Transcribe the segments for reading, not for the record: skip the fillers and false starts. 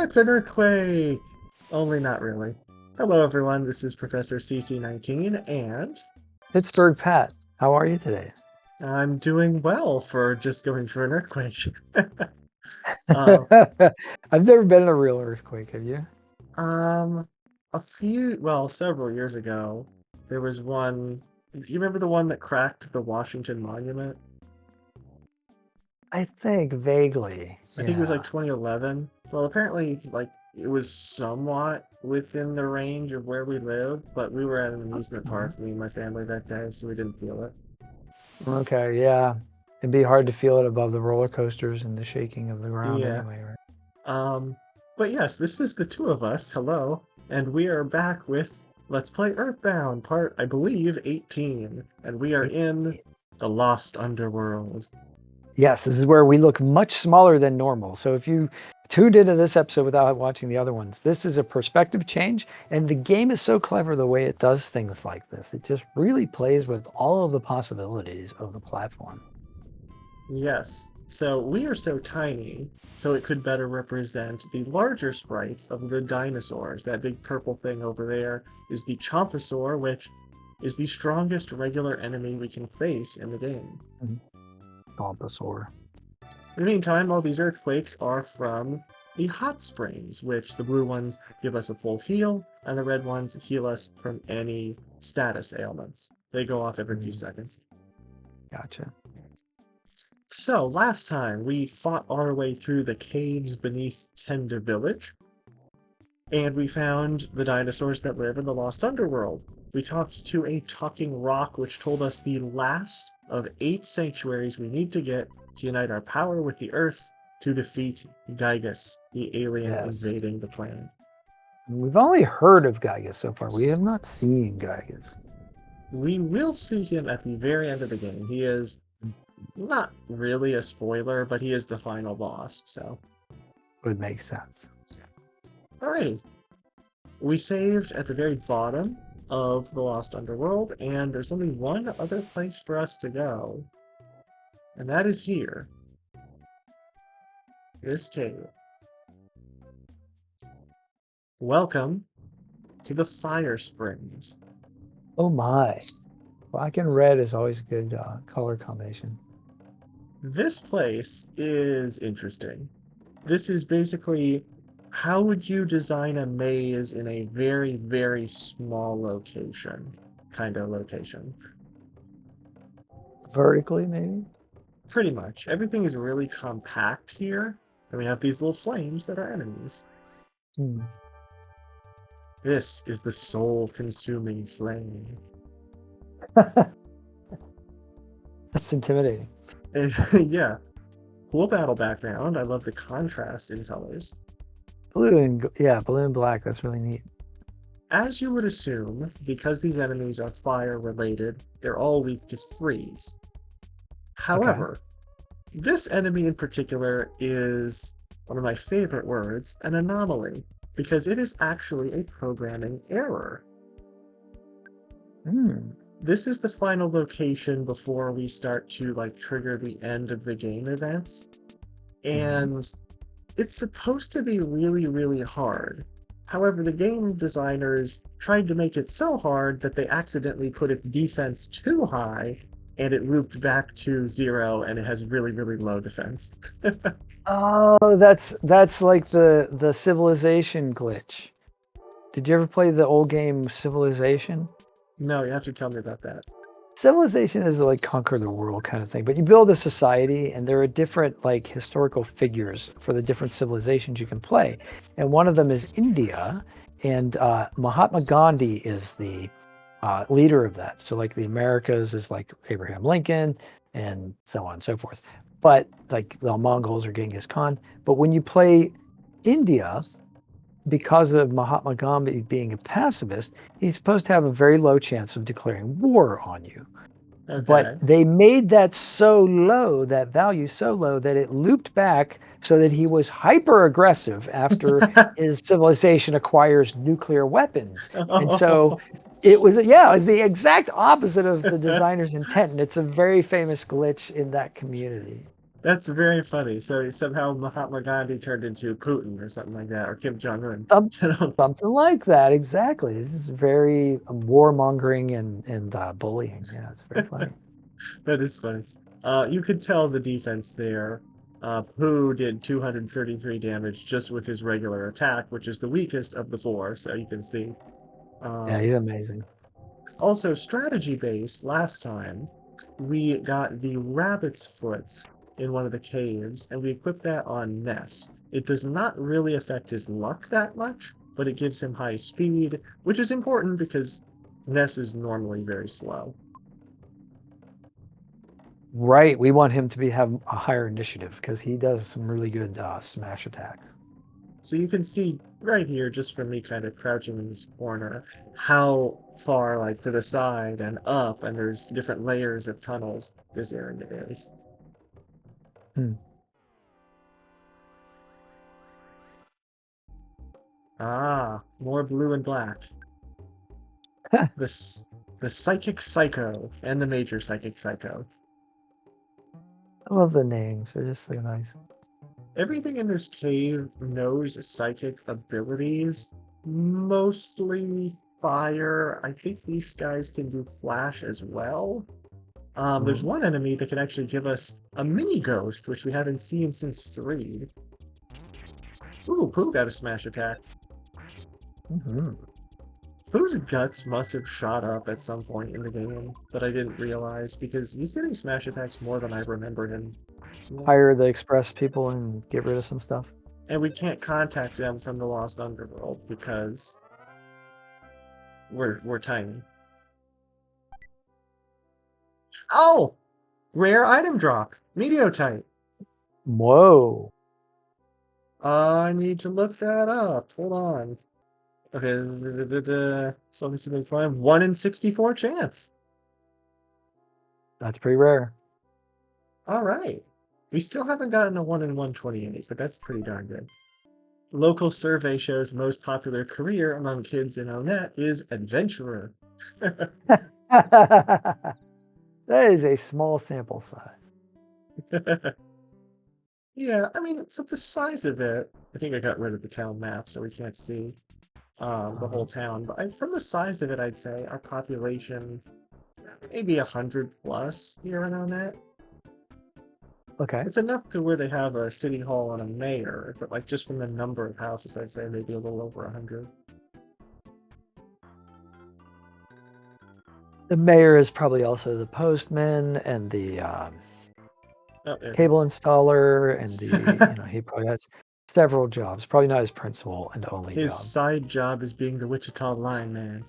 It's an earthquake! Only not really. Hello, everyone. This is Professor CC19, and Pittsburgh Pat, how are you today? I'm doing well for just going through an earthquake. uh, I've never been in a real earthquake, have you? um, several years ago, there was one. Do you remember the one that cracked the Washington Monument? I think vaguely, I think it was like yeah. 2011. Well, apparently, it was somewhat within the range of where we live, but we were at an amusement Mhm. park, me and my family that day, so we didn't feel it. Okay, yeah. It'd be hard to feel it above the roller coasters and the shaking of the ground Yeah. anyway, right? Um, but yes, this is the two of us. Hello. And we are back with Let's Play Earthbound, part, I believe, 18. And we are in the Lost Underworld. Yes, this is where we look much smaller than normal. So if you tuned into this episode without watching the other ones, this is a perspective change. And the game is so clever the way it does things like this. It just really plays with all of the possibilities of the platform. Yes, so we are so tiny, so it could better represent the larger sprites of the dinosaurs. That big purple thing over there is the Chomposaur, which is the strongest regular enemy we can face in the game. Bulbasaur. In the meantime, all these earthquakes are from the hot springs, which the blue ones give us a full heal, and the red ones heal us from any status ailments. They go off every few seconds. Gotcha. So, last time we fought our way through the caves beneath Tender Village, and we found the dinosaurs that live in the Lost Underworld. We talked to a talking rock which told us the last of 8 sanctuaries we need to get to unite our power with the Earth to defeat Gygus, the alien Yes. invading the planet. We've only heard of Gygus so far. We have not seen Gygus. We will see him at the very end of the game. He is not really a spoiler, but he is the final boss, so. Would make sense. Alrighty. We saved at the very bottom of the Lost Underworld, and there's only one other place for us to go. And that is here. This cave. Welcome to the Fire Springs. Oh my. Black and red is always a good color combination. This place is interesting. This is basically, how would you design a maze in a very, very small location? Kind of location. Vertically, maybe? Pretty much. Everything is really compact here, and we have these little flames that are enemies. Hmm. This is the soul-consuming flame. That's intimidating. Yeah. Cool battle background. I love the contrast in colors. Blue and black. That's really neat. As you would assume, because these enemies are fire-related, they're all weak to freeze. However, this enemy in particular is one of my favorite words, an anomaly, because it is actually a programming error. This is the final location before we start to trigger the end of the game events. And it's supposed to be really, really hard. However, the game designers tried to make it so hard that they accidentally put its defense too high, and it looped back to 0, and it has really, really low defense. Oh, that's like the Civilization glitch. Did you ever play the old game Civilization? No, you have to tell me about that. Civilization is like conquer the world kind of thing, but you build a society and there are different historical figures for the different civilizations you can play. And one of them is India, and Mahatma Gandhi is the leader of that. So the Americas is like Abraham Lincoln and so on and so forth. But the Mongols are Genghis Khan. But when you play India, because of Mahatma Gandhi being a pacifist, he's supposed to have a very low chance of declaring war on you. Okay. But they made that so low, that value so low, that it looped back so that he was hyper aggressive after his civilization acquires nuclear weapons. And so it was the exact opposite of the designer's intent. And it's a very famous glitch in that community. That's very funny. So somehow Mahatma Gandhi turned into Putin or something like that, or Kim Jong-un. Some, You know, something like that, exactly. This is very warmongering and bullying. Yeah, it's very funny. that is funny. You could tell the defense there. Pooh did 233 damage just with his regular attack, which is the weakest of the four, so you can see. Yeah, Um, he's amazing. Also, strategy based, last time we got the rabbit's foot in one of the caves, and we equipped that on Ness. It does not really affect his luck that much, but it gives him high speed, which is important because Ness is normally very slow. Right. We want him to have a higher initiative because he does some really good smash attacks. So you can see right here, just from me kind of crouching in this corner, how far like to the side and up, and there's different layers of tunnels this area is. Hmm. Ah, more blue and black. This the Psychic Psycho and the Major Psychic Psycho. I love the names. They're just so nice. Everything in this cave knows psychic abilities, mostly fire. I think these guys can do flash as well. There's Mhm. one enemy that can actually give us a mini ghost, which we haven't seen since 3. Ooh, Pooh got a smash attack. Mhm. Pooh's guts must have shot up at some point in the game, but I didn't realize because he's getting smash attacks more than I remember him. Hire the express people and get rid of some stuff. And we can't contact them from the Lost Underworld because we're tiny. Oh! Rare item drop. Meteotite. Whoa. I need to look that up. Hold on. Okay, so this is 1 in 64 chance. That's pretty rare. All right. We still haven't gotten a 1 in 128, but that's pretty darn good. Local survey shows most popular career among kids in Onet is adventurer. That is a small sample size. Yeah, I mean, for the size of it, I think I got rid of the town map so we can't see the Uh, whole town. But from the size of it, I'd say our population maybe 100 plus here in Onet. okay. It's enough to where they have a city hall and a mayor, but like just from the number of houses, I'd say maybe a little over 100. The mayor is probably also the postman and the Oh, there we cable installer and he probably has several jobs. Probably not his principal and only His job. side job is being the Wichita lineman.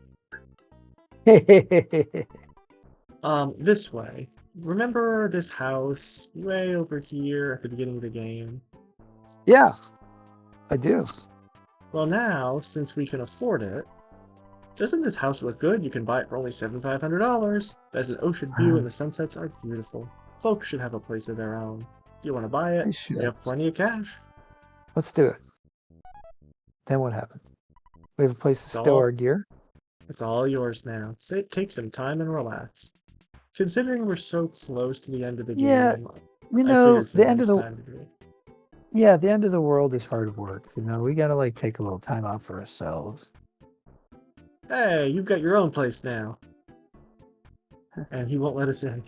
This way. Remember this house way over here at the beginning of the game? Yeah, I do. Well, now, since we can afford it, doesn't this house look good? You can buy it for only $7,500. There's an ocean view and the sunsets are beautiful. Folks should have a place of their own. Do you want to buy I it? We should. have plenty of cash. Let's do it. Then what happens? We have a place to It's stow our all gear. it's all yours now. Say take some time and relax. Considering we're so close to the end of the Yeah, game, I figured it's a nice time to do it. the end of the world is hard work. We gotta like take a little time out for ourselves. Hey, you've got your own place now. And he won't let us in.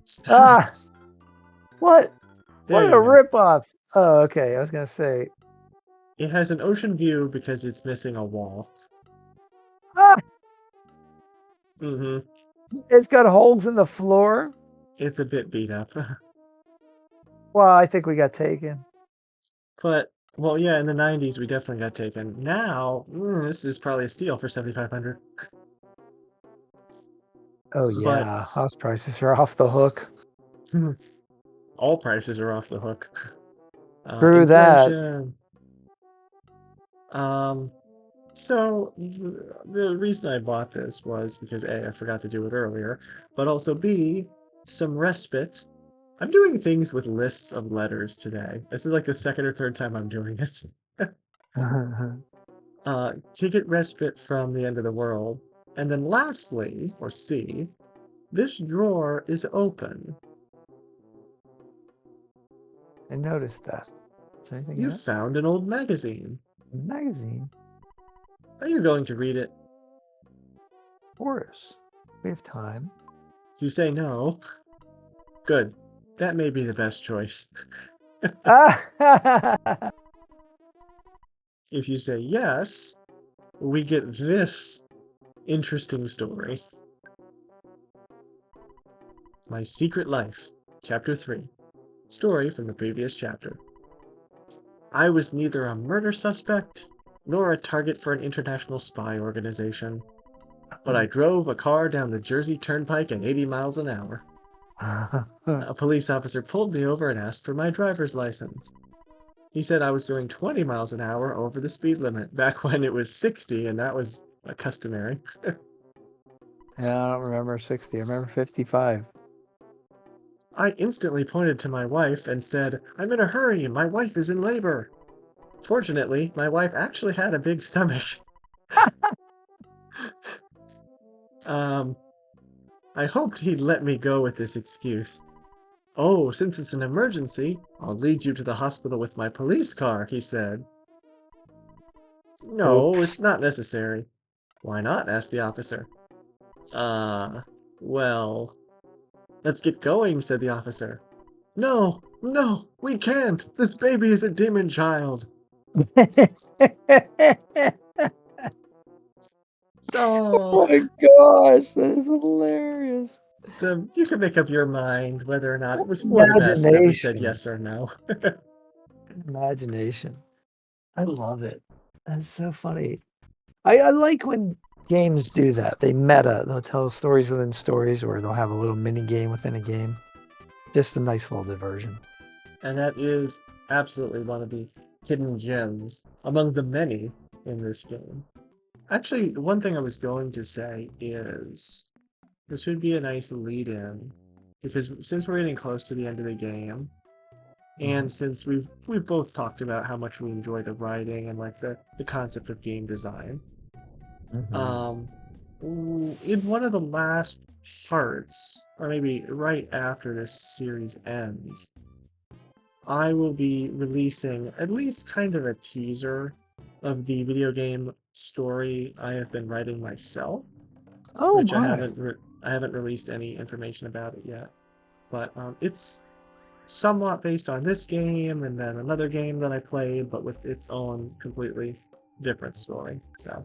Stop. Ah, what? There What a you go. ripoff! Oh, okay. I was gonna say, It has an ocean view because it's missing a wall. ah, Mm-hmm. it's got holes in the floor. It's a bit beat up. Well, I think we got taken. But, well, yeah, in the 90s, we definitely got taken. Now, this is probably a steal for 7,500. Oh But yeah, house prices are off the hook. all prices are off the hook. True that. Inflation. Um, so the reason I bought this was because A, I forgot to do it earlier, but also B, some respite. I'm doing things with lists of letters today. This is like the second or third time I'm doing it. To get respite from the end of the world. And then lastly, or C, this drawer is open. I noticed that. Is there anything You in it? found an old magazine. Magazine? Are you going to read it? Of course. We have time. If you say no, good. That may be the best choice. Ah! If you say yes, we get this interesting story. My Secret Life, Chapter 3. Story from the previous chapter. I was neither a murder suspect nor a target for an international spy organization, but I drove a car down the Jersey Turnpike at 80 miles an hour. A police officer pulled me over and asked for my driver's license. He said I was going 20 miles an hour over the speed limit, back when it was 60 and that was customary. Yeah, I don't remember 60. I remember 55. I instantly pointed to my wife and said, "I'm in a hurry, my wife is in labor." Fortunately, my wife actually had a big stomach. I hoped he'd let me go with this excuse. "Oh, since it's an emergency, I'll lead you to the hospital with my police car," he said. "No, Oops. it's not necessary." "Why not?" asked the officer. Uh, well, let's get going," said the officer. "No, no, we can't. This baby is a demon child." Oh So, my gosh, that is hilarious. you can make up your mind whether or not it was for the best that we said Imagination. yes or no. Imagination. I love it. That's so funny. I like when games do that. They meta. They'll tell stories within stories, or they'll have a little mini game within a game. Just a nice little diversion. And that is absolutely one of the hidden gems among the many in this game. Actually, one thing I was going to say is this would be a nice lead in because since we're getting close to the end of the game, Mhm. and since we've both talked about how much we enjoy the writing and like the concept of game design, Mhm. um, in one of the last parts, or maybe right after this series ends, I will be releasing at least kind of a teaser of the video game story I have been writing myself, Oh which my. I haven't released any information about it yet. But it's somewhat based on this game and then another game that I played, but with its own completely different story. So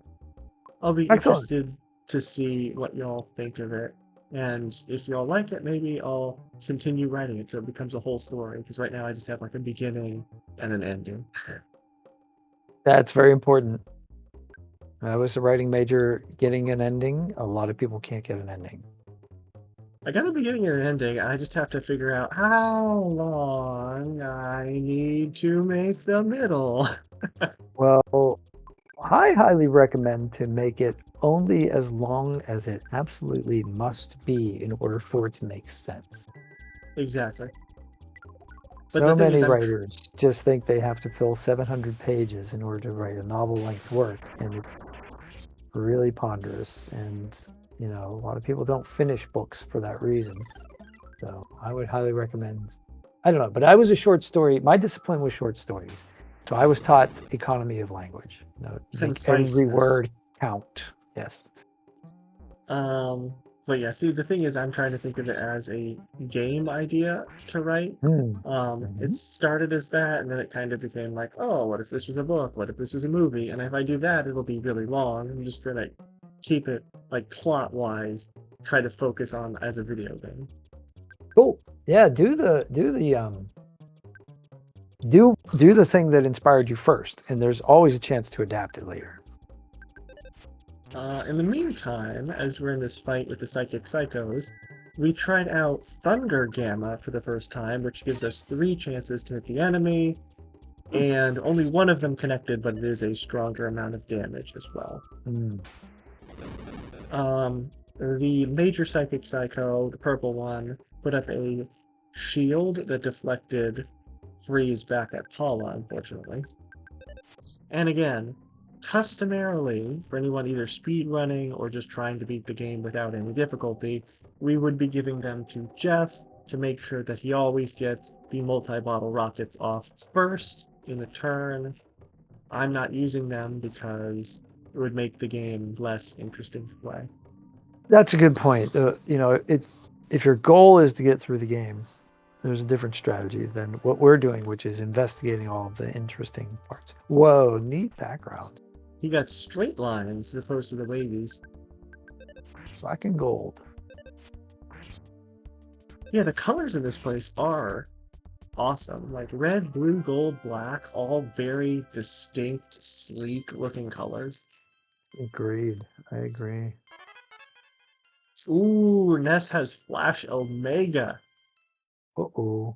I'll be Excellent. interested to see what y'all think of it. And if y'all like it, maybe I'll continue writing it so it becomes a whole story. Because right now I just have like a beginning and an ending. That's very important. I was a writing major. Getting an ending, a lot of people can't get an ending. I got a beginning and an ending. I just have to figure out how long I need to make the middle. Well, I highly recommend to make it only as long as it absolutely must be in order for it to make sense. Exactly. But the So thing is, many writers just think they have to fill 700 pages in order to write a novel-length work, and it's really ponderous. And, a lot of people don't finish books for that reason. So I would highly recommend. I don't know, but I was a short story. My discipline was short stories. So I was taught economy of language. Make every conciseness. word count. Yes. Um, but yeah, see, the thing is, I'm trying to think of it as a game idea to write. Mm. It Mhm. started as that, and then it kind of became like, oh, what if this was a book? What if this was a movie? And if I do that, it'll be really long. I'm just gonna keep it like plot-wise, try to focus on as a video game. Cool. Yeah, do the thing that inspired you first, and there's always a chance to adapt it later. In the meantime, as we're in this fight with the psychic psychos, we tried out Thunder Gamma for the first time, which gives us 3 chances to hit the enemy, and only one of them connected, but it is a stronger amount of damage as well. Mm. The major psychic psycho, the purple one, put up a shield that deflected Freeze back at Paula, unfortunately. And again, customarily, for anyone either speedrunning or just trying to beat the game without any difficulty, we would be giving them to Jeff to make sure that he always gets the multi-bottle rockets off first in a turn. I'm not using them because it would make the game less interesting to play. That's a good point. If your goal is to get through the game, there's a different strategy than what we're doing, which is investigating all of the interesting parts. Whoa, neat background. He got straight lines as opposed to the wavies. Black and gold. Yeah, the colors in this place are awesome. Like red, blue, gold, black, all very distinct, sleek looking colors. Agreed. I agree. Ooh, Ness has Flash Omega. Uh-oh.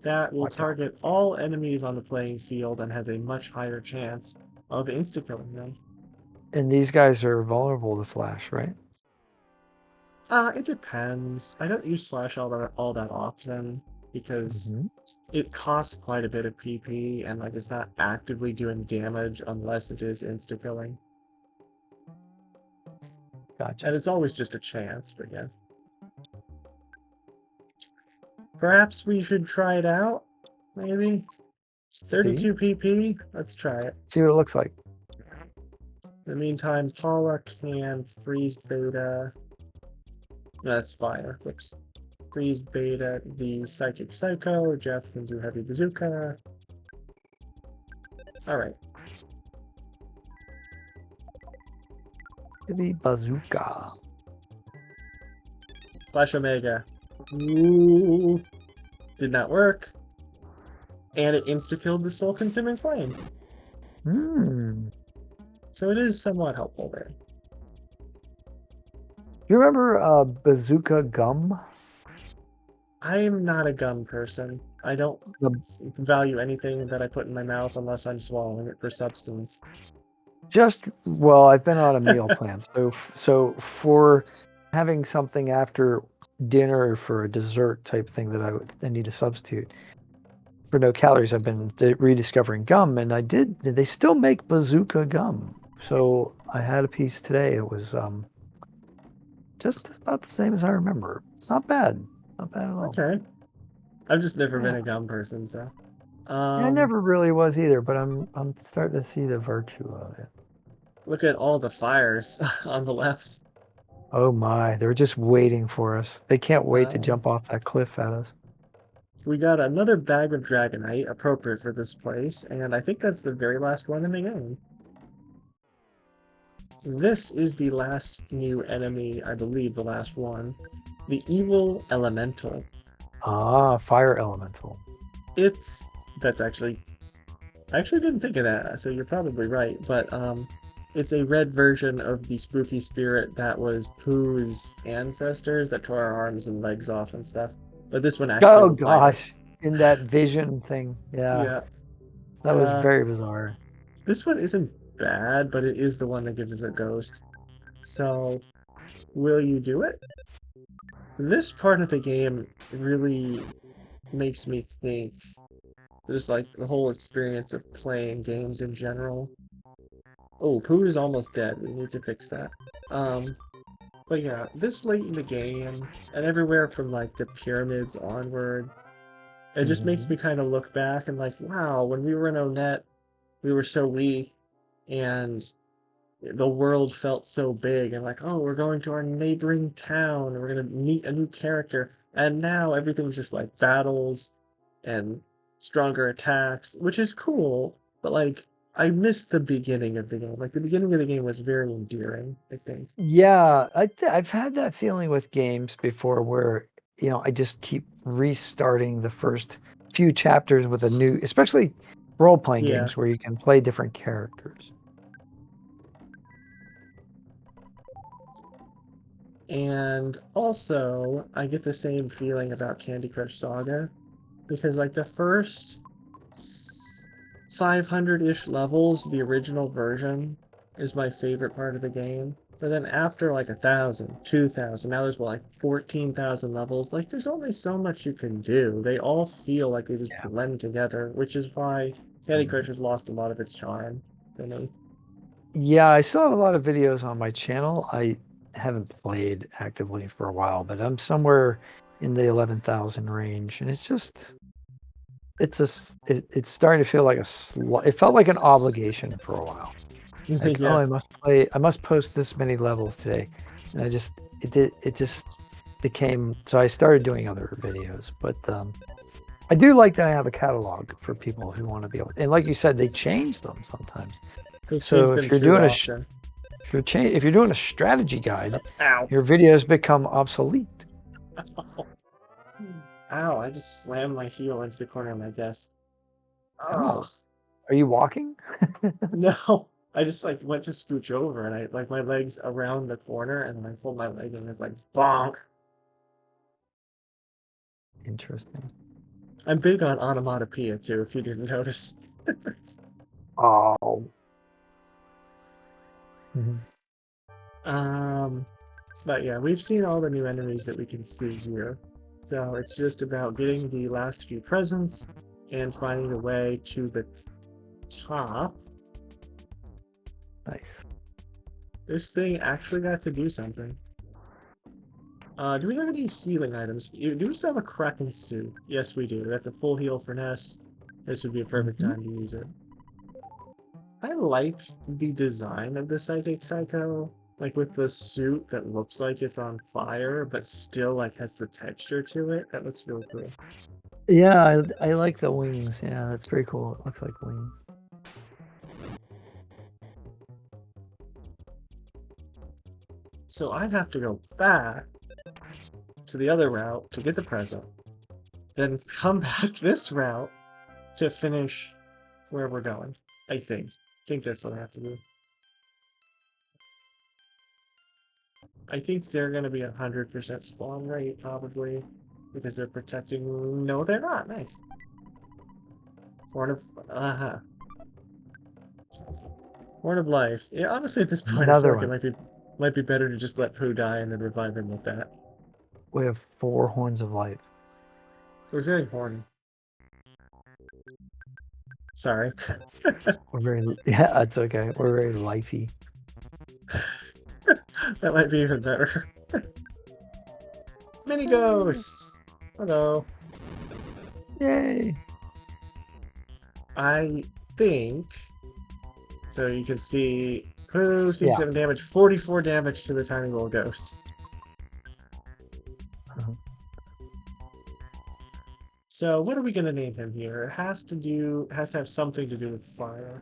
That will Watch out. target all enemies on the playing field and has a much higher chance of insta-killing them. And these guys are vulnerable to flash, right? It depends. I don't use Flash all that often because Mm-hmm. it costs quite a bit of PP and like it's not actively doing damage unless it is insta-killing. Gotcha. And it's always just a chance, but yeah. Perhaps we should try it out? Maybe? 32 PP? Let's try it. See what it looks like. In the meantime, Paula can freeze beta. No, that's fire. Whoops. Freeze beta the Psychic Psycho. Jeff can do Heavy Bazooka. Alright. Heavy bazooka. Flash Omega. Ooh. Did not work. And it insta-killed the soul-consuming flame. Hmm. So it is somewhat helpful there. You remember bazooka gum? I am not a gum person. I don't value anything that I put in my mouth unless I'm swallowing it for substance. Well, I've been on a meal plan, so for having something after dinner for a dessert type thing that I need to substitute for no calories, I've been rediscovering gum, and they still make bazooka gum. So I had a piece today. It was just about the same as I remember. Not bad at all. Okay. I've just never been a gum person, so. I never really was either, but I'm starting to see the virtue of it. Look at all the fires on the left. Oh my, they're just waiting for us. They can't wait to jump off that cliff at us. We got another bag of Dragonite, appropriate for this place, and I think that's the very last one in the game. This is the last new enemy, I believe the last one. The Evil Elemental. Ah, fire elemental. That's actually... I actually didn't think of that, so you're probably right, but it's a red version of the spooky spirit that was Pooh's ancestors that tore our arms and legs off and stuff. But this one actually... Oh gosh, in that vision thing. Yeah. Yeah. That was very bizarre. This one isn't bad, but it is the one that gives us a ghost. So, will you do it? This part of the game really makes me think. Just like the whole experience of playing games in general. Oh, Pooh is almost dead. We need to fix that. But yeah, this late in the game, and everywhere from like the pyramids onward, it just makes me kind of look back and like, wow, when we were in Onet, we were so weak, and the world felt so big, and like, oh, we're going to our neighboring town, and we're gonna meet a new character, and now everything's just like battles and stronger attacks, which is cool, but like, I missed the beginning of the game. Like, the beginning of the game was very endearing, I think. Yeah, I've had that feeling with games before where, I just keep restarting the first few chapters with a new, especially role-playing games where you can play different characters. And also, I get the same feeling about Candy Crush Saga, because like the first 500-ish levels, the original version, is my favorite part of the game. But then after like 1,000, 2,000, now there's like 14,000 levels, like there's only so much you can do. They all feel like they just blend together, which is why Candy Crush has lost a lot of its charm for me. Yeah, I still have a lot of videos on my channel. I haven't played actively for a while, but I'm somewhere in the 11,000 range, and it's starting to feel like it felt like an obligation for a while. Like, oh, Yeah. I must post this many levels today, and it just became, so I started doing other videos, but I do like that I have a catalog for people who want to be able, and like you said, they change them sometimes. They change So them if you're too doing often. if you're doing a strategy guide, Ow. your videos become obsolete. Ow, I just slammed my heel into the corner of my desk. Oh, Oh, are you walking? no. I just like went to scooch over and I like my legs around the corner and then I pulled my leg and it's like bonk. Interesting. I'm big on onomatopoeia too, if you didn't notice. Oh. Mhm. But yeah, we've seen all the new enemies that we can see here. So it's just about getting the last few presents and finding a way to the top. Nice. This thing actually got to do something. Do we have any healing items? Do we still have a Kraken suit? Yes, we do. We have the full heal for Ness. This would be a perfect Mhm. time to use it. I like the design of the Psychic Psycho. Like with the suit that looks like it's on fire, but still like has the texture to it. That looks really cool. Yeah, I like the wings. Yeah, that's pretty cool. It looks like wings. So I have to go back to the other route to get the present, then come back this route to finish where we're going. I think. I think that's what I have to do. I think they're going to be 100% spawn rate, probably, because they're protecting. No, they're not. Nice. Horn of. Horn of Life. Yeah, honestly, at this point, I feel Another like it one. might be better to just let Pooh die and then revive him with that. We have 4 horns of life. It was very horny. Sorry. We're very yeah, that's okay. We're very lifey. That might be even better. Mini Ghost! Hello. Yay! I think. So you can see. Pooh, Yeah. 67 damage, 44 damage to the tiny little ghost. Uh-huh. So what are we gonna name him here? It has to have something to do with fire.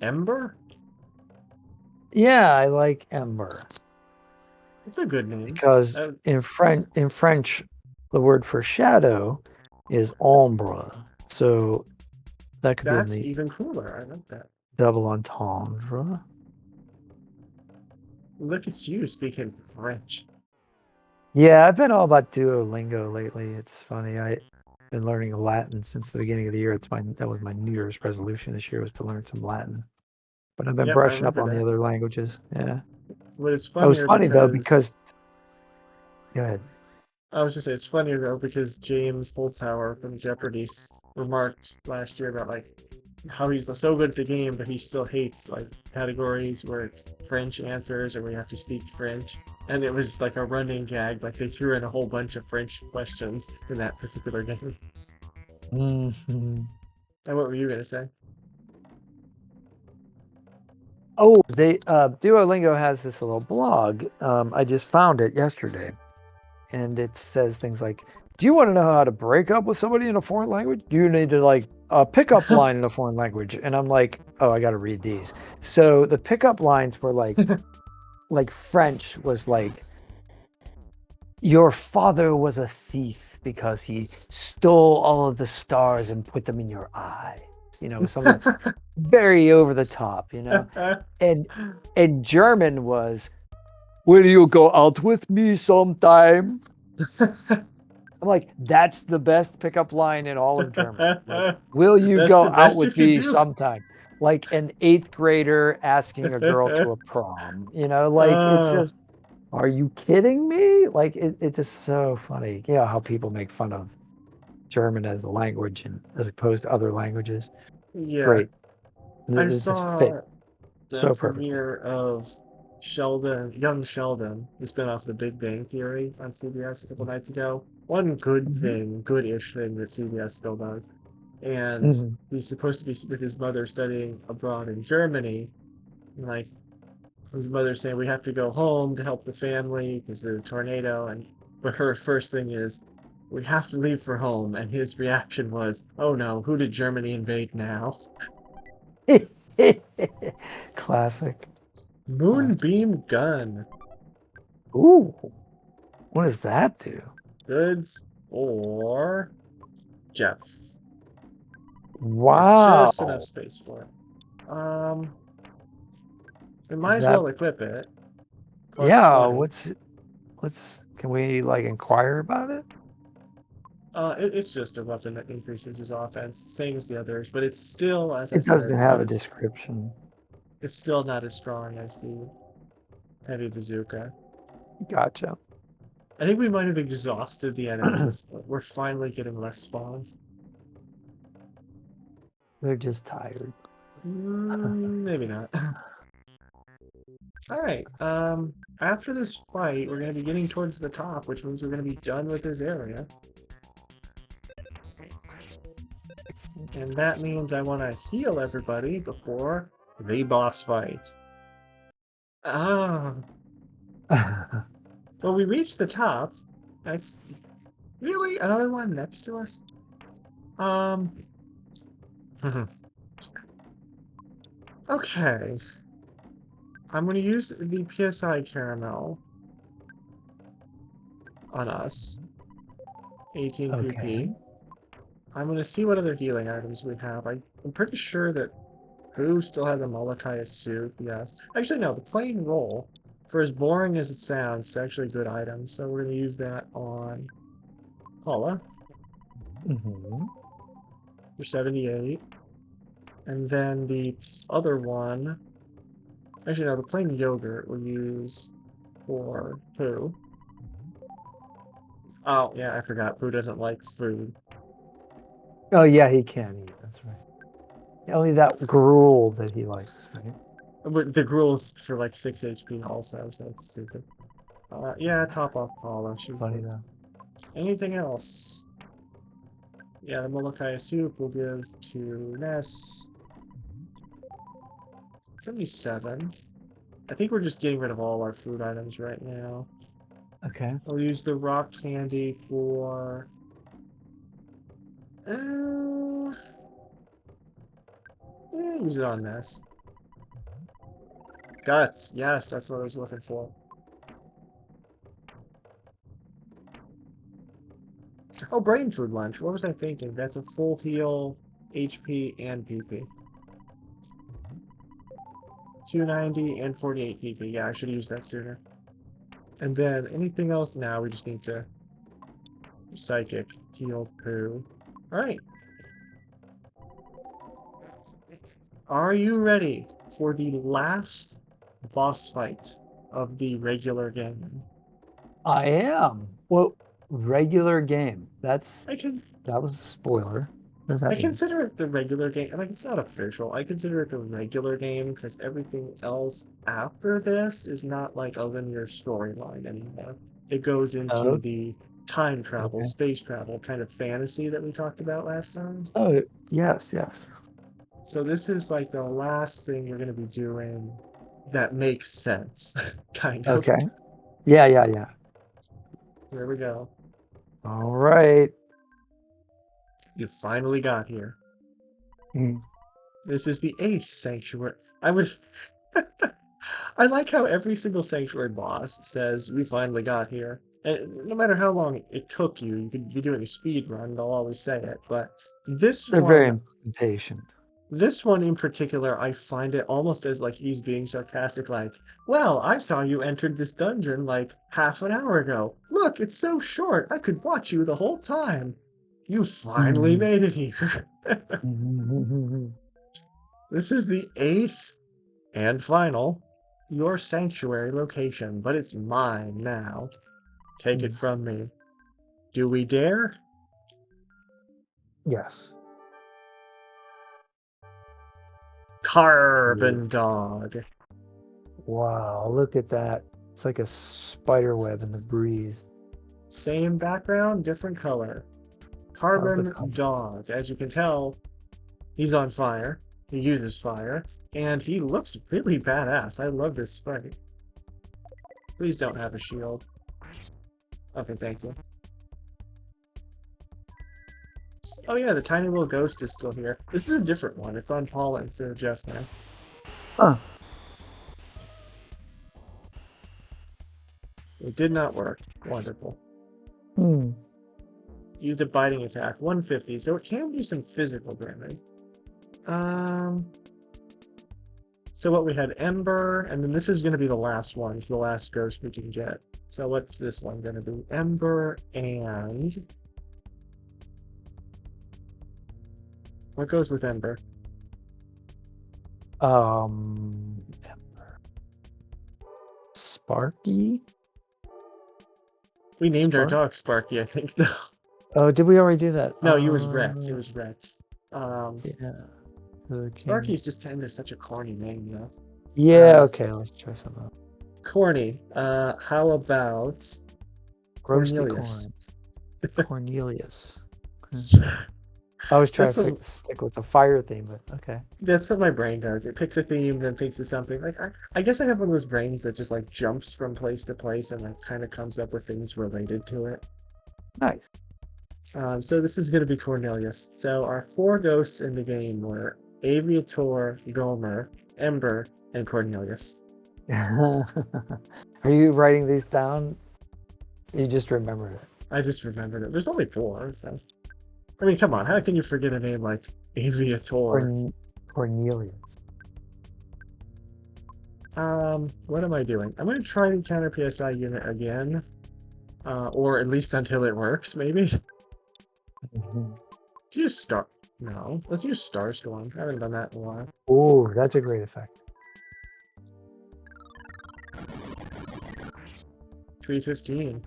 Ember? Yeah, I like Ember It's a good name. because in French, the word for shadow is ombre. So that could be in That's the even cooler. I like that. double entendre. Look, it's you speaking French. Yeah, I've been all about Duolingo lately. It's funny. I've been learning Latin since the beginning of the year. That was my New Year's resolution this year was to learn some Latin. But I've been Yep, I brushing up remember on the that. other languages. Yeah. But it's It was funnier funny though because because go ahead. I was just saying it's funnier though because James Holzhauer from Jeopardy remarked last year about like how he's so good at the game, but he still hates like categories where it's French answers or where you have to speak French. And it was like a running gag, like they threw in a whole bunch of French questions in that particular game. Mhm. And what were you gonna say? Oh, they Duolingo has this little blog. I just found it yesterday, and it says things like, "Do you want to know how to break up with somebody in a foreign language? Do you need to like a pickup line in a foreign language?" And I'm like, "Oh, I got to read these." So the pickup lines were like French was like, "Your father was a thief because he stole all of the stars and put them in your eyes." Something very over the top, And German was, "Will you go out with me sometime?" I'm like, that's the best pickup line in all of German. Like, will you That's go the out best you with can me do. sometime? Like an 8th grader asking a girl to a prom. Like it's Oh, just, are you kidding me? Like it's just so funny. How people make fun of German as a language and as opposed to other languages. yeah. Great. I It just fit saw the so perfectly. premiere of Young Sheldon, the spinoff of The Big Bang Theory on CBS a couple nights ago. One Hmm. good-ish thing that CBS still does. And Hmm. he's supposed to be with his mother studying abroad in Germany. And like his mother's saying, we have to go home to help the family because of the tornado. And but her first thing is, we have to leave for home. And his reaction was, oh no, who did Germany invade now? Classic. Classic. Moonbeam gun. Ooh, what does that do? Goods or Jeff. There's just enough Wow. space for it. We might Is as that, well equip it. Cost yeah, 20. can we like inquire about it? It's just a weapon that increases his offense, same as the others, but it's still, as I It said, doesn't have a description. it's still not as strong as the heavy bazooka. Gotcha. I think we might have exhausted the enemies, but we're finally getting less spawns. They're just tired. Maybe not. All right. After this fight, we're going to be getting towards the top, which means we're going to be done with this area. And that means I want to heal everybody before the boss fight. Ah, well, we reached the top. That's really another one next to us. Um, okay. I'm going to use the PSI caramel on us. 18 Okay. PP. I'm going to see what other healing items we have. I'm pretty sure that Boo still has a Molokai suit, yes. Actually, no, the plain roll, for as boring as it sounds, it's actually a good item. So we're going to use that on Paula Hmm. for 78. And then the other one, actually, no, the plain yogurt we'll use for Pooh. Oh, yeah, I forgot. Pooh doesn't like food. Oh yeah, he can eat. That's right. Only that gruel that he likes, right? But the gruel's for like 6 HP also, so it's stupid. Yeah, top off Paula. Funny though. Anything else? Yeah, the Molokai soup will give to Ness 77. I think we're just getting rid of all our food items right now. Okay. We'll use the rock candy for. Uh, use it on Ness. Guts. Yes, that's what I was looking for. Oh, brain food lunch. What was I thinking? That's a full heal, HP, and PP. 290 and 48 PP. Yeah, I should have used that sooner. And then anything else now, we just need to psychic heal Pooh. Alright. Are you ready for the last boss fight of the regular game? I am. Well, regular game. I can That was a spoiler. What does I that mean? consider it the regular game. Like it's not official. I consider it the regular game because everything else after this is not like a linear storyline anymore. It goes into Oh, the time travel, okay. space travel kind of fantasy that we talked about last time. Oh, yes, yes. So this is like the last thing you're going to be doing that makes sense, kind of. Okay. Yeah, yeah, yeah. Here we go. All right. You finally got here. Mm. This is the eighth sanctuary. I would. I like how every single sanctuary boss says, "We finally got here." And no matter how long it took you, you could be doing a speed run, they'll always say it. But this They're very one, impatient. this one in particular, I find it almost as like he's being sarcastic, like, "Well, I saw you entered this dungeon like half an hour ago. Look, it's so short. I could watch you the whole time. You finally Mhm. made it here." Mhm. This is the eighth and final, your sanctuary location, but it's mine now. Take it Mhm. from me. Do we dare? Yes. Carbon Dog. Wow, look at that. It's like a spider web in the breeze. Same background, different color. Love the Carbon color. Dog. As you can tell, he's on fire. He uses fire. And he looks really badass. I love this sprite. Please don't have a shield. Okay, thank you. Oh yeah, the tiny little ghost is still here. This is a different one. It's on Paula instead of Jeff now. Huh. It did not work. Wonderful. Hmm. Used a biting attack, 150, so it can do some physical damage. So what we had Ember, and then this is going to be the last one. It's the last ghost we can get. So what's this one going to be? Ember and... What goes with Ember? Sparky? We named our Spark? dog Sparky, I think. No, Oh, did we already do that? no, it was Rex. It was Rex. Yeah. Okay. Sparky's just kind of such a corny name, though. Yeah, okay, let's try something. Corny. How about Roasty Cornelius? corn. Cornelius. I was trying That's to what, stick with the fire theme, but okay. that's what my brain does. It picks a theme, then thinks of something. Like I guess I have one of those brains that just like jumps from place to place and like kind of comes up with things related to it. Nice. So this is going to be Cornelius. So our 4 ghosts in the game were Aviator, Gomer, Ember, and Cornelius. Are you writing these down? You just remembered it. I just remembered it. There's only 4, so I mean, come on. How can you forget a name like Aviator? Cornelius. What am I doing? I'm going to try the counter PSI unit again, or at least until it works, maybe. Let's use Star. No, let's use Starstorm. I haven't done that in a while. Oh, that's a great effect. 315.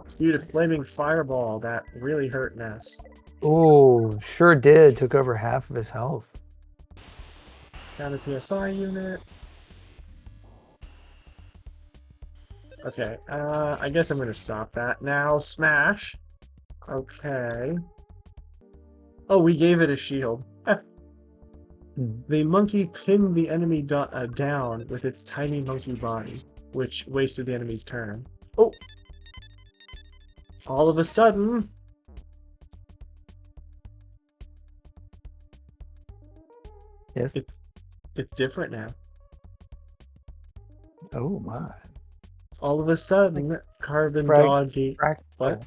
Spewed a flaming fireball that really hurt Ness. Oh, sure did. Took over half of his health. Counter PSI unit. Okay, I guess I'm going to stop that now. Smash. Okay. Oh, we gave it a shield. The monkey pinned the enemy down with its tiny monkey body, which wasted the enemy's turn. Oh! All of a sudden... Yes. It's different now. Oh my. All of a sudden, Carbon Dog gave... What?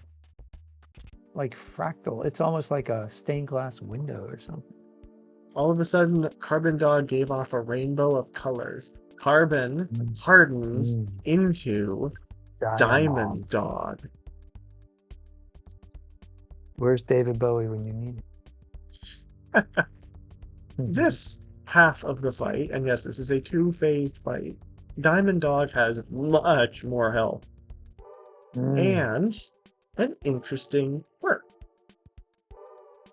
Like fractal. It's almost like a stained glass window or something. All of a sudden, Carbon Dog gave off a rainbow of colors. Carbon hardens into Diamond Dog. Where's David Bowie when you need him? This half of the fight, and yes, this is a 2-phased fight, Diamond Dog has much more health. And an interesting quirk.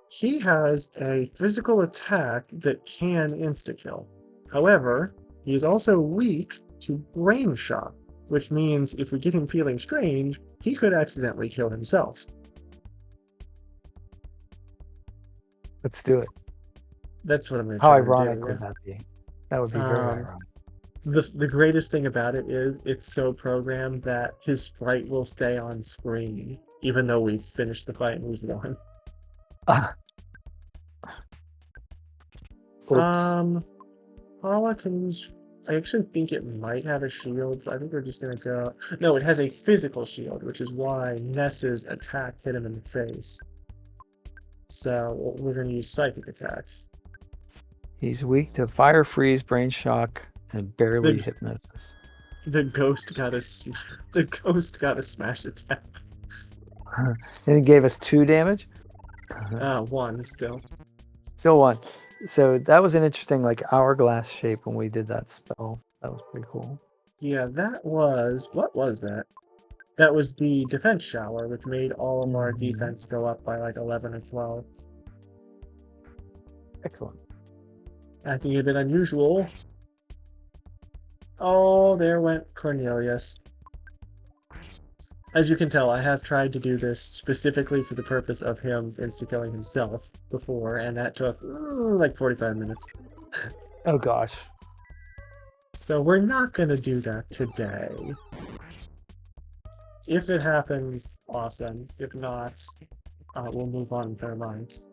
He has a physical attack that can insta-kill. However, he is also weak to brain shock, which means if we get him feeling strange, he could accidentally kill himself. Let's do it. That's what I'm going to How try ironic to do. would that be? That would be very ironic. The greatest thing about it is it's so programmed that his sprite will stay on screen, even though we've finished the fight and we've won. Paula can... I actually think it might have a shield, so I think we're just going to go... No, it has a physical shield, which is why Ness's attack hit him in the face. So we're going to use psychic attacks. He's weak to fire, freeze, brain shock, and barely hypnosis. The ghost got a smash attack. And it gave us 2 damage? 1 still. Still 1. So that was an interesting like hourglass shape when we did that spell. That was pretty cool. Yeah, that was... What was that? That was the defense shower, which made all of our defense go up by like 11 or 12. Excellent. Acting a bit unusual. Oh, there went Cornelius. As you can tell, I have tried to do this specifically for the purpose of him insta-killing himself before, and that took like 45 minutes. Oh gosh. So we're not going to do that today. If it happens, awesome. If not, we'll move on with our lives.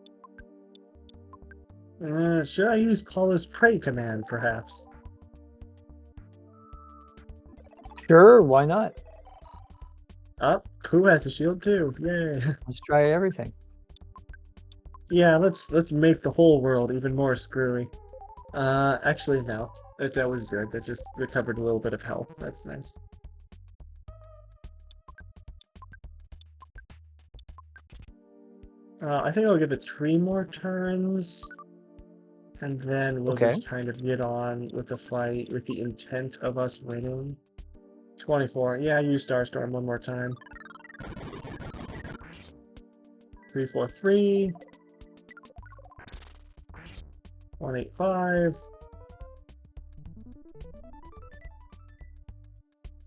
Should I use Paula's pray command, perhaps? Sure, why not? Oh, who has a shield too? Yay! Let's try everything. Yeah, let's make the whole world even more screwy. Actually, no. That was good. That just recovered a little bit of health. That's nice. I think I'll give it 3 more turns, and then we'll Okay. just kind of get on with the fight with the intent of us winning. 24. Yeah, use Starstorm one more time. 343. 185.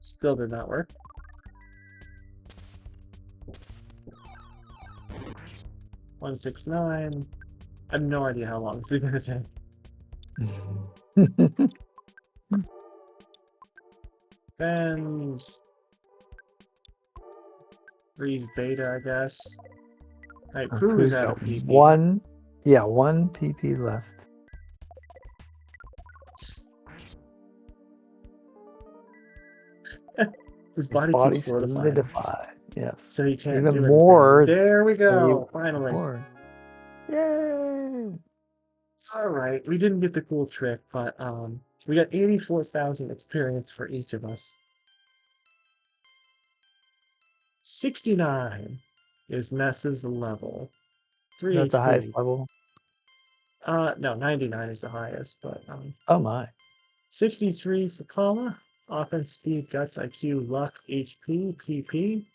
Still did not work. 169. I have no idea how long this is gonna take. Bend. Freeze beta, I guess. Alright, Pooh's out of PP. one PP left. His body keeps solidifying. Yes. So he can't Even do more. anything. There we go. Finally. More. Yay! Alright, we didn't get the cool trick, but we got 84,000 experience for each of us. 69 is Ness's level. 3 That's HP. the highest level. No, 99 is the highest, but Oh my. 63 for Kala. Offense, speed, guts, IQ, luck, HP, PP.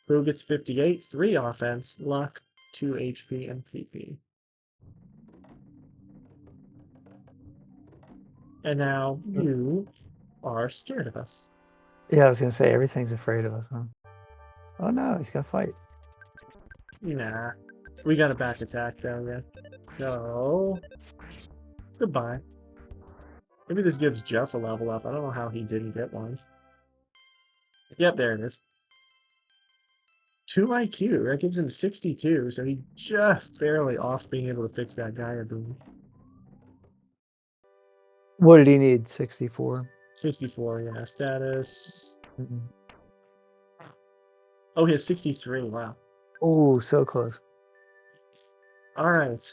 Who gets 58? 3 offense, luck, 2 HP, and PP. And now you are scared of us. Yeah, I was gonna say everything's afraid of us, huh? Oh no, he's gonna fight. Nah. We got a back attack though, yeah. So goodbye. Maybe this gives Jeff a level up. I don't know how he didn't get one. Yep, there it is. 2 IQ. That gives him 62, so he just barely off being able to fix that Gaia boom. What did he need? 64. 64, yeah. Status. Mm-mm. Oh, he has 63. Wow. Oh, so close. Alright.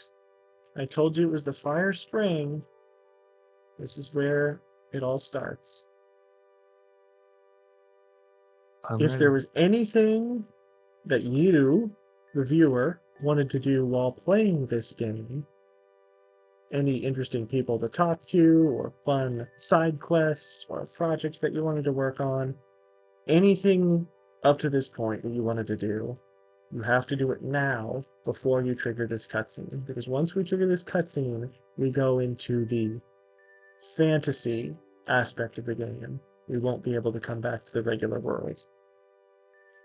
I told you it was the Fire Spring. This is where it all starts. I'm If ready. there was anything that you, the viewer, wanted to do while playing this game, any interesting people to talk to, or fun side quests, or projects that you wanted to work on, anything up to this point that you wanted to do, you have to do it now before you trigger this cutscene. Because once we trigger this cutscene, we go into the fantasy aspect of the game. We won't be able to come back to the regular world.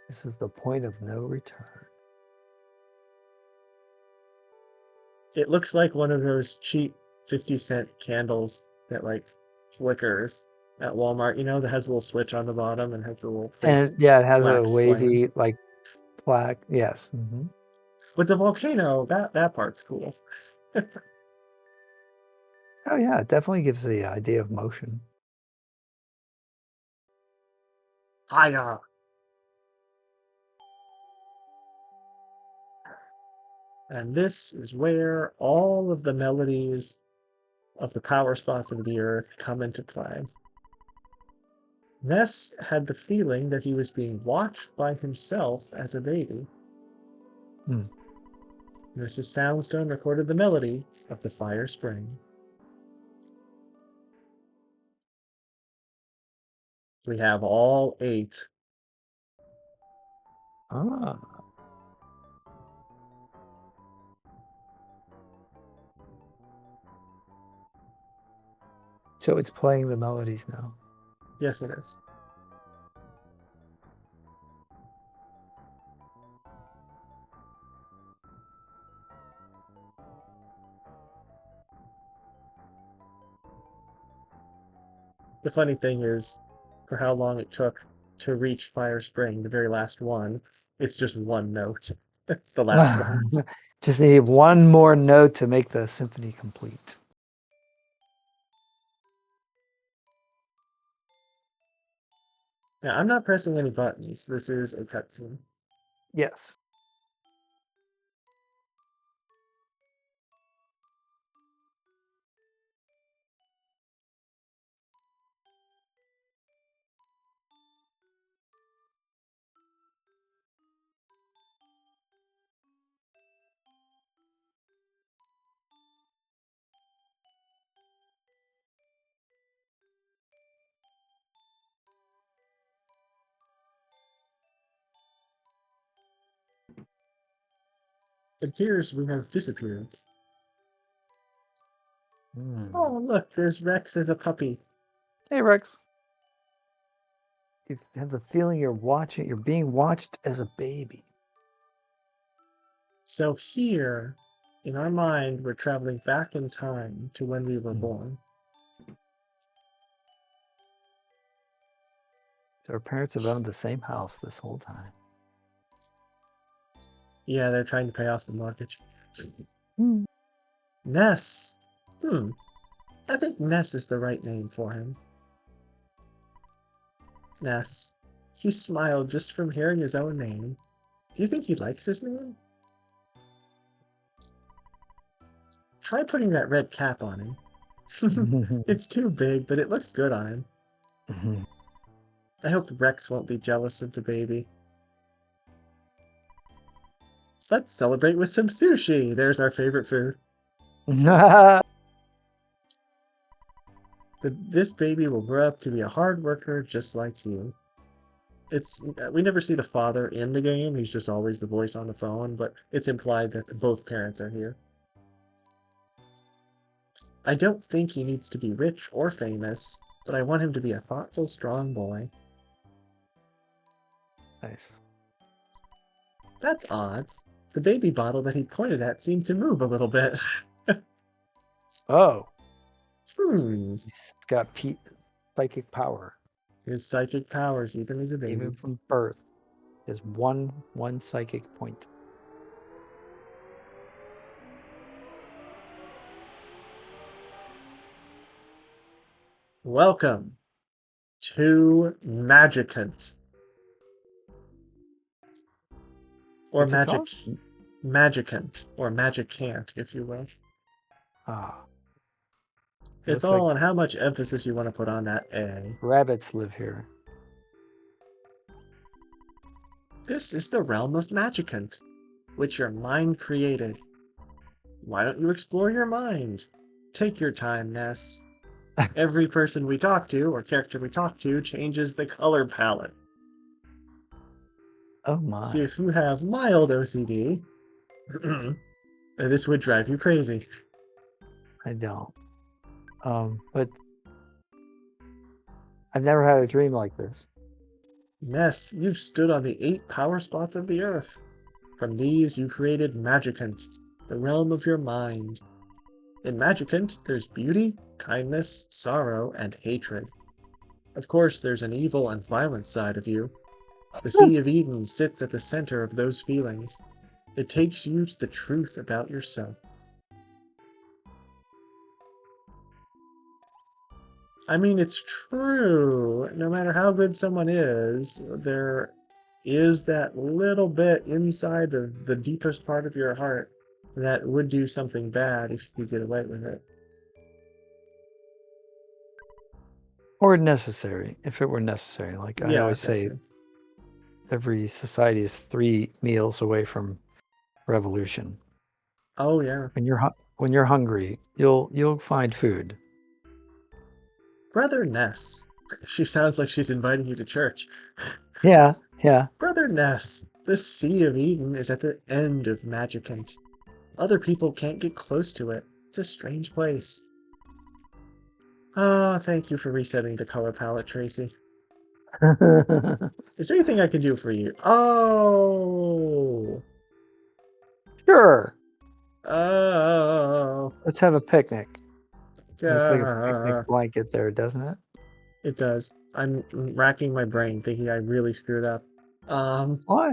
This is the point of no return. It looks like one of those cheap 50-cent candles that like flickers at Walmart, you know, that has a little switch on the bottom and has a little fake And yeah, it has a wax wavy flame. like plaque. Yes. Mm-hmm. With the volcano, that part's cool. Oh yeah, it definitely gives the idea of motion. Hiya! And this is where all of the melodies of the power spots of the earth come into play. Ness had the feeling that he was being watched by himself as a baby. Mrs. Soundstone recorded the melody of the Fire Spring. We have all 8. Ah. So it's playing the melodies now. Yes, it is. The funny thing is, for how long it took to reach Fire Spring, the very last one, it's just one note. The last one. Just need one more note to make the symphony complete. Now, I'm not pressing any buttons. This is a cutscene. Yes. It appears we have disappeared. Hmm. Oh, look, there's Rex as a puppy. Hey, Rex. You have the feeling you're being watched as a baby. So here, in our mind, we're traveling back in time to when we were born. So our parents have owned the same house this whole time. Yeah, they're trying to pay off the mortgage. Hmm. Ness. I think Ness is the right name for him. Ness. He smiled just from hearing his own name. Do you think he likes his name? Try putting that red cap on him. It's too big, but it looks good on him. I hope Rex won't be jealous of the baby. Let's celebrate with some sushi. There's our favorite food. This baby will grow up to be a hard worker just like you. We never see the father in the game. He's just always the voice on the phone, but it's implied that both parents are here. I don't think he needs to be rich or famous, but I want him to be a thoughtful, strong boy. Nice. That's odd. The baby bottle that he pointed at seemed to move a little bit. Oh. He's got psychic power. His psychic powers, even as a baby. Even from birth. He has one psychic point. Welcome to Magicant. Or Magicant, or Magicant, if you will. Ah. It's all on how much emphasis you want to put on that A. Rabbits live here. This is the realm of Magicant, which your mind created. Why don't you explore your mind? Take your time, Ness. Every person we talk to, or character we talk to, changes the color palette. Oh my. See, if you have mild OCD, this would drive you crazy. I don't. But I've never had a dream like this. Ness, you've stood on the 8 power spots of the earth. From these you created Magicant, the realm of your mind. In Magicant, there's beauty, kindness, sorrow, and hatred. Of course, there's an evil and violent side of you. The Sea of Eden sits at the center of those feelings. It takes you to the truth about yourself. I mean, it's true. No matter how good someone is, there is that little bit inside the deepest part of your heart that would do something bad if you could get away with it. Or necessary, if it were necessary. Like I always say, too. Every society is 3 meals away from revolution. Oh yeah. When you're hungry, you'll find food. Brother Ness. She sounds like she's inviting you to church. Yeah. Brother Ness, the Sea of Eden is at the end of Magicant. Other people can't get close to it. It's a strange place. Oh, thank you for resetting the color palette, Tracy. Is there anything I can do for you? Oh. Sure. Oh. Let's have a picnic. Looks like a picnic Yeah. blanket there, doesn't it? It does. I'm racking my brain thinking I really screwed up. Why?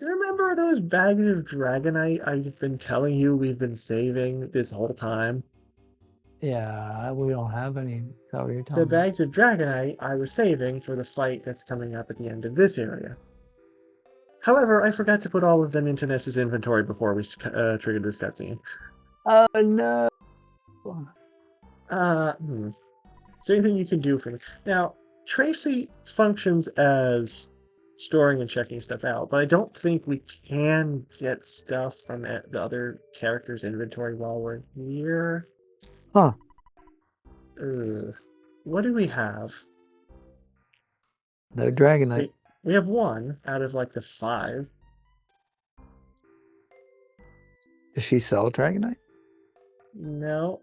You remember those bags of Dragonite I've been telling you we've been saving this whole time? Yeah, we don't have any. Is that what you're The telling me? bags of Dragonite I was saving for the fight that's coming up at the end of this area. However, I forgot to put all of them into Ness's inventory before we triggered this cutscene. Oh no. Is there anything you can do for me? Now, Tracy functions as storing and checking stuff out, but I don't think we can get stuff from the other character's inventory while we're here. Huh. What do we have? No Dragonite. We have one out of like the 5. Does she sell Dragonite? No.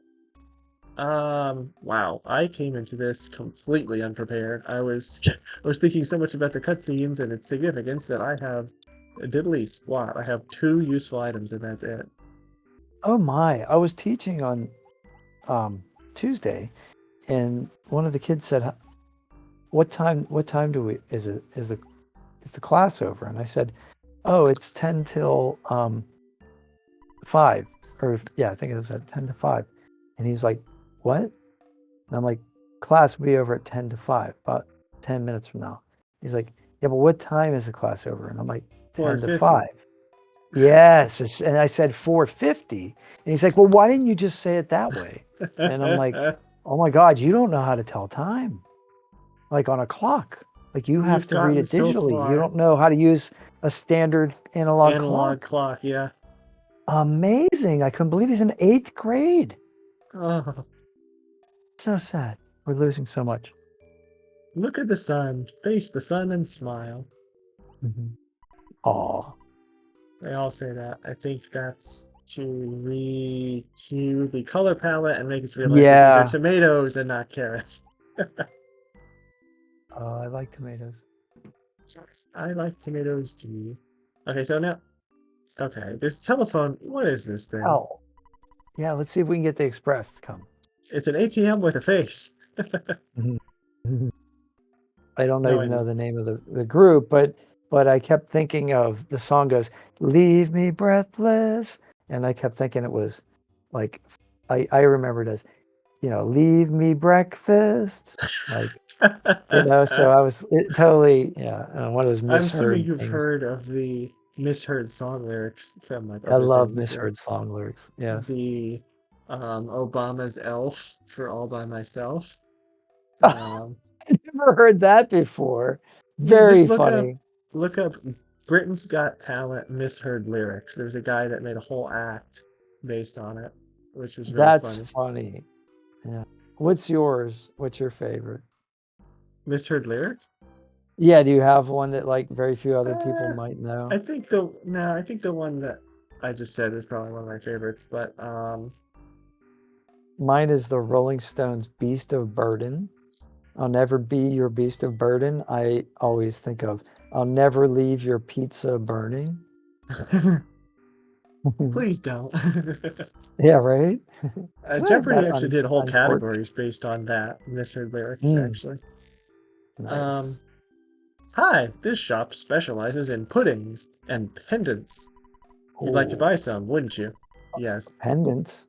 Wow. I came into this completely unprepared. I was I was thinking so much about the cutscenes and its significance that I have diddly squat. I have 2 useful items and that's it. Oh my. I was teaching on Tuesday and one of the kids said, what time do we is the class over? And I said, oh, it's 10 till 5, or yeah, I think it was at 10 to 5. And he's like, what? And I'm like, class will be over at 10 to 5, about 10 minutes from now. He's like, yeah, but what time is the class over? And I'm like, 10 to 5. Yes. And I said 4:50. And he's like, well, why didn't you just say it that way? And I'm like, oh my God, you don't know how to tell time. Like on a clock. Like you have to read it digitally. You don't know how to use a standard analog clock, yeah. Amazing. I couldn't believe he's in 8th grade. Oh, So sad. We're losing so much. look at the sun. Face the sun and smile. Aw. They all say that. I think that's to re-cue the color palette and make us realize that these are tomatoes and not carrots. Oh, I like tomatoes. I like tomatoes too. Okay, so now, okay, this telephone. What is this thing? Oh. Yeah, let's see if we can get the express to come. It's an ATM with a face. I don't even know the name of the group, but I kept thinking of the song goes, leave me breathless. And I kept thinking it was like, I remembered as, leave me breakfast. Like, so I was totally, one of those misheard I'm assuming you've things. heard of the misheard song lyrics from like I other love things. misheard song lyrics. Yeah. The Obama's Elf for All by Myself. I never heard that before. Very funny. Look up Britain's Got Talent misheard lyrics. There's a guy that made a whole act based on it, which was really That's funny. funny. Yeah. What's yours? What's your favorite? Misheard lyric? Yeah, do you have one that like very few other people might know? I think the one that I just said is probably one of my favorites, but mine is the Rolling Stones Beast of Burden. I'll never be your beast of burden. I always think of I'll never leave your pizza burning. Please don't. Yeah, right? Jeopardy actually did whole categories based on that misheard lyrics, actually. Nice. Hi, this shop specializes in puddings and pendants. You'd like to buy some, wouldn't you? Yes. Pendants?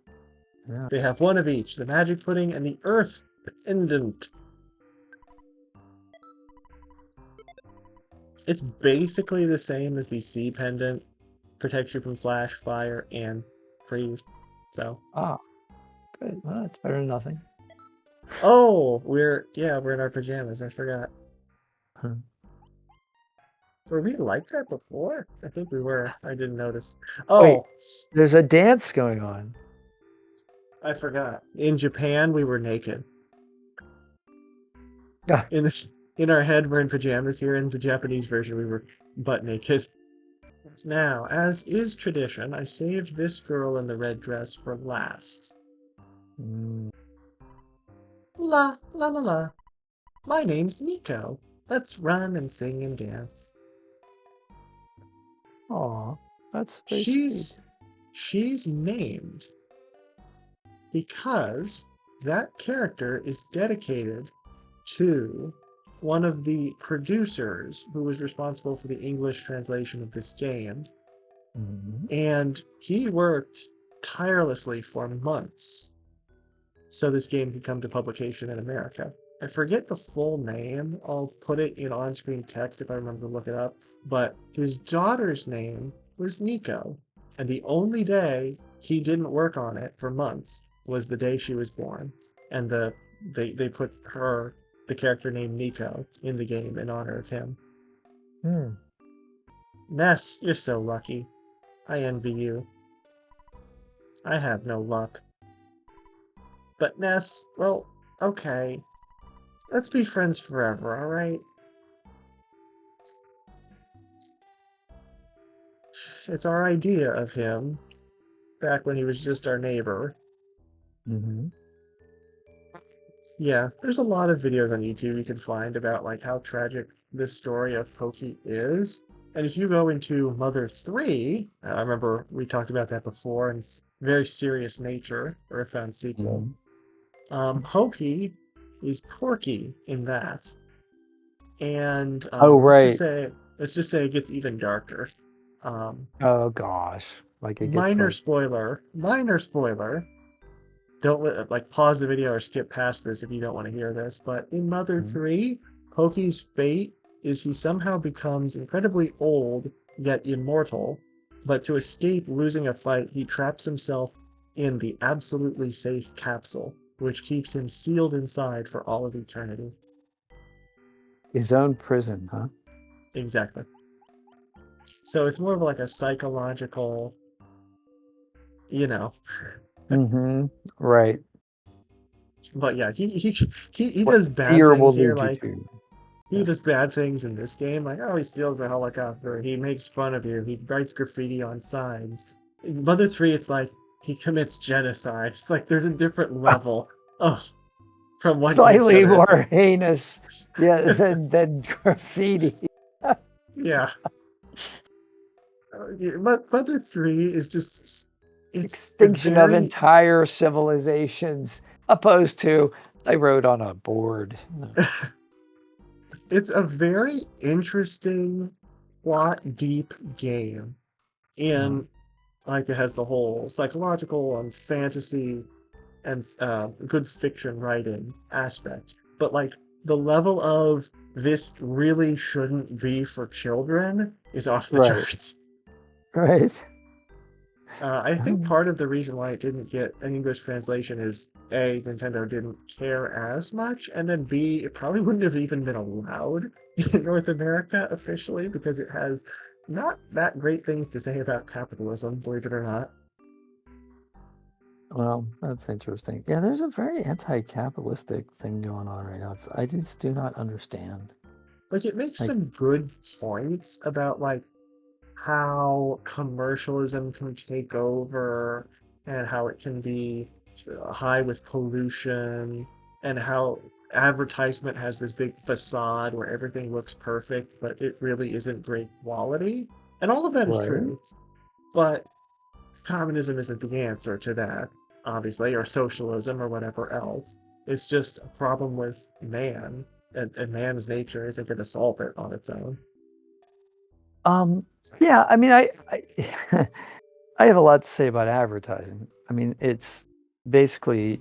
Yeah. They have one of each, the magic pudding and the earth pendant. It's basically the same as the sea pendant. Protects you from flash, fire, and freeze. So. Ah, good. Well, that's better than nothing. Oh, we're in our pajamas. I forgot. Were we like that before? I think we were. I didn't notice. Oh, wait, there's a dance going on. I forgot. In Japan, we were naked. Yeah. In our head, we're in pajamas. Here in the Japanese version, we were butt naked. Now, as is tradition, I saved this girl in the red dress for last. La la la la. My name's Nico. Let's run and sing and dance. Aw, that's very She's sweet. she's named because that character is dedicated to one of the producers who was responsible for the English translation of this game. Mhm. And he worked tirelessly for months so this game could come to publication in America. I forget the full name. I'll put it in on screen text if I remember to look it up. But his daughter's name was Nico. And the only day he didn't work on it for months was the day she was born. And they put her, the character named Nico, in the game in honor of him. Hmm. Ness, you're so lucky. I envy you. I have no luck. But Ness, well, okay. Let's be friends forever, alright? It's our idea of him, back when he was just our neighbor. Mm-hmm. Yeah, there's a lot of videos on YouTube you can find about like how tragic this story of Pokey is. And if you go into Mother 3, I remember we talked about that before, and it's very serious nature, Earthbound sequel. Mm-hmm. Pokey is Porky in that. And Oh, right. let's just say it gets even darker. Um, Oh gosh, like it gets minor like. spoiler, minor spoiler. Don't like pause the video or skip past this if you don't want to hear this. But in Mother Mhm. 3, Pokey's fate is he somehow becomes incredibly old yet immortal. But to escape losing a fight, he traps himself in the absolutely safe capsule, which keeps him sealed inside for all of eternity. His own prison, huh? Exactly. So it's more of like a psychological, you know. Mm-hmm. Right. But yeah, he What does bad fear will things here. lead you Like to? he Yeah. does bad things in this game. Like oh, he steals a helicopter. He makes fun of you. He writes graffiti on signs. In Mother 3, it's like he commits genocide. It's like there's a different level of from one game to Slightly other. It's more heinous, yeah, than graffiti. yeah. Yeah, Mother 3 is just it's Extinction of very entire civilizations, opposed to I wrote on a board. it's a very interesting plot deep game. Uh, And like it has the whole psychological and fantasy and good fiction writing aspect. But like the level of this really shouldn't be for children is off the right, charts. right. I think part of the reason why it didn't get an English translation is A, Nintendo didn't care as much, and then B, it probably wouldn't have even been allowed in North America officially because it has not that great things to say about capitalism, believe it or not. Well, that's interesting. Yeah, there's a very anti-capitalistic thing going on right now. I just do not understand. Like it makes Like, some good points about like how commercialism can take over and how it can be high with pollution and how advertisement has this big facade where everything looks perfect but it really isn't great quality, and all of that is right, true, but communism isn't the answer to that, obviously, or socialism or whatever else. It's just a problem with man, and man's nature isn't going to solve it on its own. um, yeah. I mean, I I have a lot to say about advertising. I mean, it's basically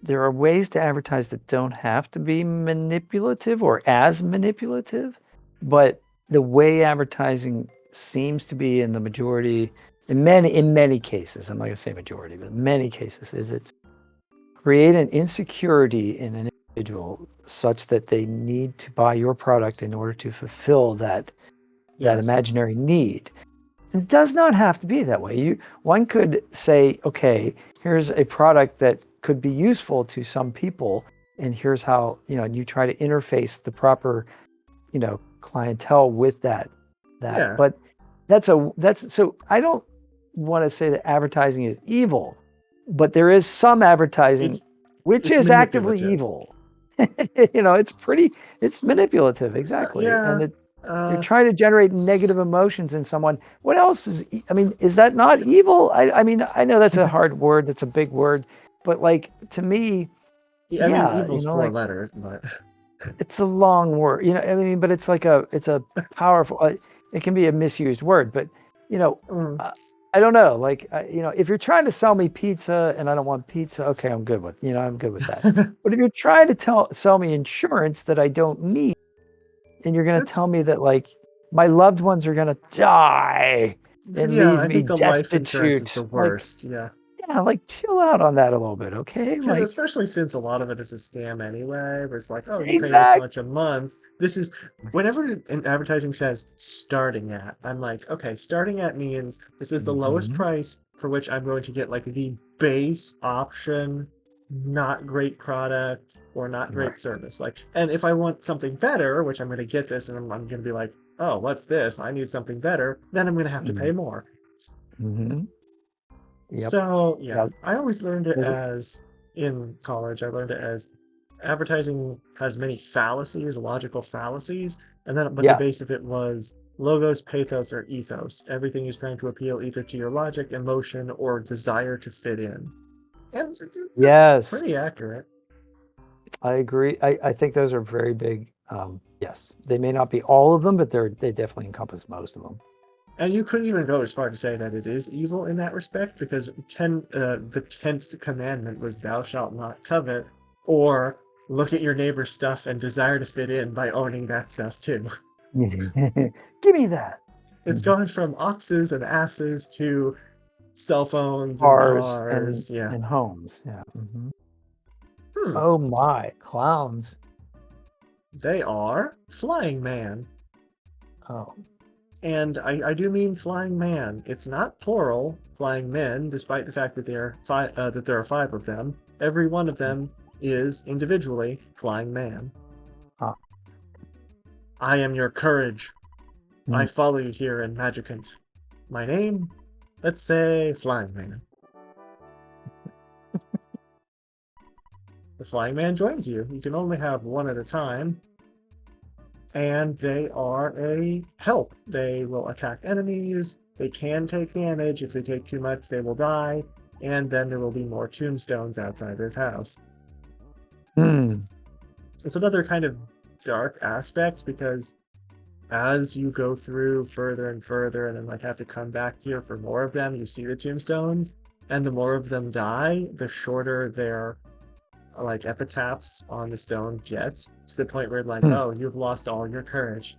there are ways to advertise that don't have to be manipulative or as manipulative, but the way advertising seems to be in the majority, in many cases, I'm not going to say majority, but in many cases, is it's create an insecurity in an individual such that they need to buy your product in order to fulfill that Yes. imaginary need. It does not have to be that way. One could say, okay, here's a product that could be useful to some people, and here's how, you try to interface the proper, clientele with that. Yeah. But that's so I don't want to say that advertising is evil, but there is some advertising It's which It's is actively manipulative. evil. It's manipulative, So, exactly. yeah. And you're Uh, trying to generate negative emotions in someone. What else I mean, is that not evil? I mean, I know that's a hard word, that's a big word, but like to me, I mean, yeah, evil's four like letters, but it's a long word, I mean, but it's a powerful, it can be a misused word, but you know, mm. uh, I don't know, like, if you're trying to sell me pizza and I don't want pizza, okay, I'm good with that. But if you're trying to sell me insurance that I don't need, and you're going to It's tell me that like my loved ones are going to die and yeah. leave I me think the life insurance is destitute, the like, worst. Yeah. yeah, like chill out on that a little bit, okay? Because Like, especially since a lot of it is a scam anyway, where it's like, oh, you pay this exactly. much a month. This is whenever an advertising says starting at, I'm like, okay, starting at means this is the lowest Mhm. price for which I'm going to get like the base option, not great product or not great Right. service. Like, and if I want something better, which I'm going to get this and I'm going to be like, oh, what's this? I need something better. Then I'm going to have to pay more. Mm-hmm. Yep. So Yeah. yeah, I always learned it Those are- as in college. I learned it as advertising has many fallacies, logical fallacies, and then but the Yes. base of it was logos, pathos, or ethos. Everything is trying to appeal either to your logic, emotion, or desire to fit in, and that's Yes. pretty accurate. I agree. I think those are very big. Yes. They may not be all of them, but they definitely encompass most of them. And you couldn't even go as far to say that it is evil in that respect, because the 10th commandment was "Thou shalt not covet," or look at your neighbor's stuff and desire to fit in by owning that stuff too. Give me that. It's gone from oxes and asses to cell phones and Cars cars. Yeah. and homes. Yeah. Mhm. Hmm. Oh my, clowns. They are flying man. Oh. And I do mean flying man. It's not plural, flying men, despite the fact that that there are five of them. Every one of them is individually flying man. Ah. I am your courage. I Mm. follow you here in Magicant. My name? Let's say Flying Man. The Flying Man joins you. You can only have one at a time, and they are a help. They will attack enemies. They can take damage. If they take too much, they will die. And then there will be more tombstones outside this house. Hmm. It's another kind of dark aspect because as you go through further and further and then like have to come back here for more of them, you see the tombstones, and the more of them die, the shorter their like epitaphs on the stone gets, to the point where like, Hmm. oh, you've lost all your courage.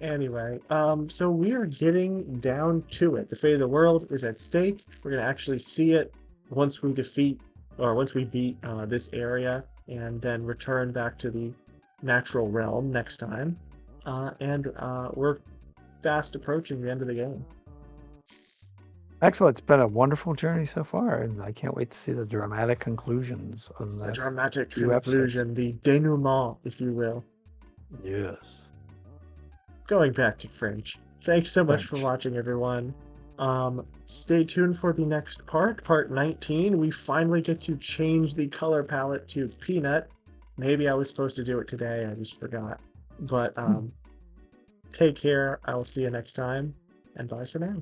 Anyway, so we are getting down to it. The fate of the world is at stake. We're gonna actually see it once we once we beat this area, and then return back to the natural realm next time. And we're fast approaching the end of the game. Excellent. It's been a wonderful journey so far, and I can't wait to see the dramatic conclusions on the The next dramatic few episodes. conclusion, the denouement, if you will. Yes. Going back to French. Thanks so much for French. watching, everyone. Stay tuned for the next part 19. We finally get to change the color palette to peanut. Maybe I was supposed to do it today, I just forgot. But take care. I will see you next time, and bye for now.